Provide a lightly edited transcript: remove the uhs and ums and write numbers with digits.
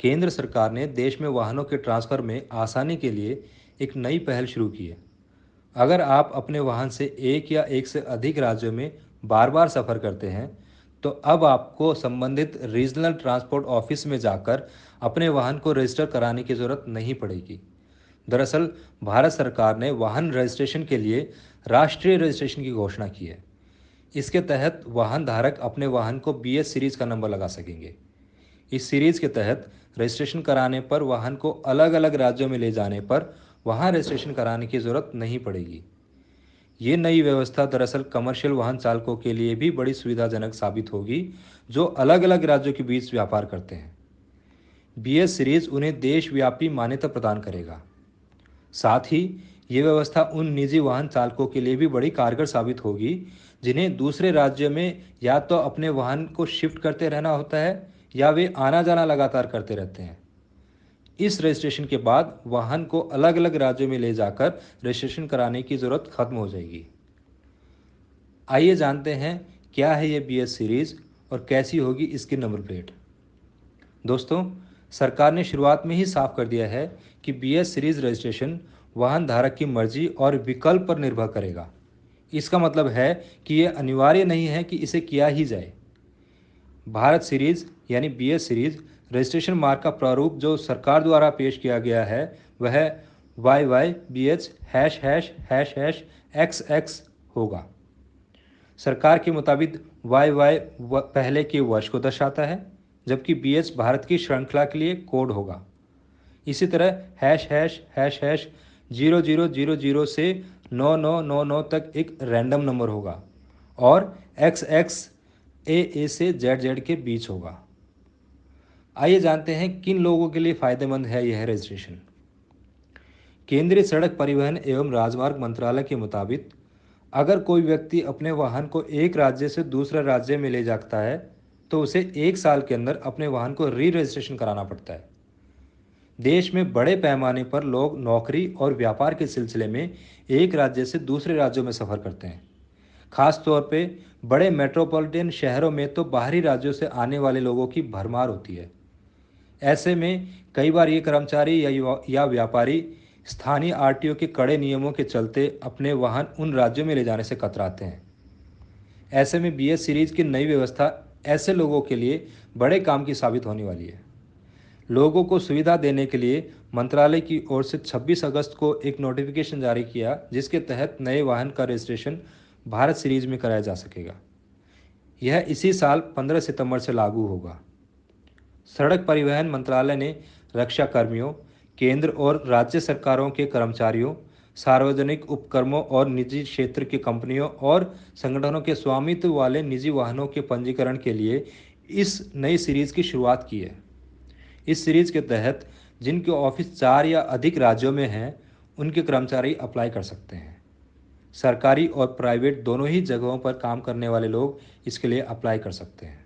केंद्र सरकार ने देश में वाहनों के ट्रांसफर में आसानी के लिए एक नई पहल शुरू की है। अगर आप अपने वाहन से एक या एक से अधिक राज्यों में बार बार सफ़र करते हैं, तो अब आपको संबंधित रीजनल ट्रांसपोर्ट ऑफिस में जाकर अपने वाहन को रजिस्टर कराने की ज़रूरत नहीं पड़ेगी। दरअसल भारत सरकार ने वाहन रजिस्ट्रेशन के लिए राष्ट्रीय रजिस्ट्रेशन की घोषणा की है। इसके तहत वाहन धारक अपने वाहन को BS सीरीज का नंबर लगा सकेंगे। इस सीरीज के तहत रजिस्ट्रेशन कराने पर वाहन को अलग अलग राज्यों में ले जाने पर वहाँ रजिस्ट्रेशन कराने की ज़रूरत नहीं पड़ेगी। ये नई व्यवस्था दरअसल कमर्शियल वाहन चालकों के लिए भी बड़ी सुविधाजनक साबित होगी, जो अलग अलग राज्यों के बीच व्यापार करते हैं। BS सीरीज उन्हें देशव्यापी मान्यता प्रदान करेगा। साथ ही ये व्यवस्था उन निजी वाहन चालकों के लिए भी बड़ी कारगर साबित होगी, जिन्हें दूसरे राज्य में या तो अपने वाहन को शिफ्ट करते रहना होता है या वे आना जाना लगातार करते रहते हैं। इस रजिस्ट्रेशन के बाद वाहन को अलग अलग राज्यों में ले जाकर रजिस्ट्रेशन कराने की ज़रूरत खत्म हो जाएगी। आइए जानते हैं क्या है ये BS सीरीज और कैसी होगी इसकी नंबर प्लेट। दोस्तों, सरकार ने शुरुआत में ही साफ कर दिया है कि BS सीरीज रजिस्ट्रेशन वाहन धारक की मर्जी और विकल्प पर निर्भर करेगा। इसका मतलब है कि यह अनिवार्य नहीं है कि इसे किया ही जाए। भारत सीरीज यानी BS सीरीज रजिस्ट्रेशन मार्क का प्रारूप जो सरकार द्वारा पेश किया गया है वह YYBH##XX होगा। सरकार के मुताबिक YY पहले के वर्ष को दर्शाता है, जबकि BH भारत की श्रृंखला के लिए कोड होगा। इसी तरह ###0000 से 9999 तक एक रैंडम नंबर होगा और XXAA से ZZ के बीच होगा। आइए जानते हैं किन लोगों के लिए फ़ायदेमंद है यह रजिस्ट्रेशन। केंद्रीय सड़क परिवहन एवं राजमार्ग मंत्रालय के मुताबिक अगर कोई व्यक्ति अपने वाहन को एक राज्य से दूसरे राज्य में ले जाता है, तो उसे 1 साल के अंदर अपने वाहन को री रजिस्ट्रेशन कराना पड़ता है। देश में बड़े पैमाने पर लोग नौकरी और व्यापार के सिलसिले में एक राज्य से दूसरे राज्यों में सफ़र करते हैं। खास तौर पे बड़े मेट्रोपॉलिटन शहरों में तो बाहरी राज्यों से आने वाले लोगों की भरमार होती है। ऐसे में कई बार ये कर्मचारी या व्यापारी स्थानीय RTO के कड़े नियमों के चलते अपने वाहन उन राज्यों में ले जाने से कतराते हैं। ऐसे में BS सीरीज की नई व्यवस्था ऐसे लोगों के लिए बड़े काम की साबित होने वाली है। लोगों को सुविधा देने के लिए मंत्रालय की ओर से 26 अगस्त को एक नोटिफिकेशन जारी किया, जिसके तहत नए वाहन का रजिस्ट्रेशन भारत सीरीज में कराया जा सकेगा। यह इसी साल 15 सितंबर से लागू होगा। सड़क परिवहन मंत्रालय ने रक्षा कर्मियों, केंद्र और राज्य सरकारों के कर्मचारियों, सार्वजनिक उपक्रमों और निजी क्षेत्र की कंपनियों और संगठनों के स्वामित्व वाले निजी वाहनों के पंजीकरण के लिए इस नई सीरीज की शुरुआत की है। इस सीरीज के तहत जिनके ऑफिस 4 या अधिक राज्यों में हैं, उनके कर्मचारी अप्लाई कर सकते हैं। सरकारी और प्राइवेट दोनों ही जगहों पर काम करने वाले लोग इसके लिए अप्लाई कर सकते हैं।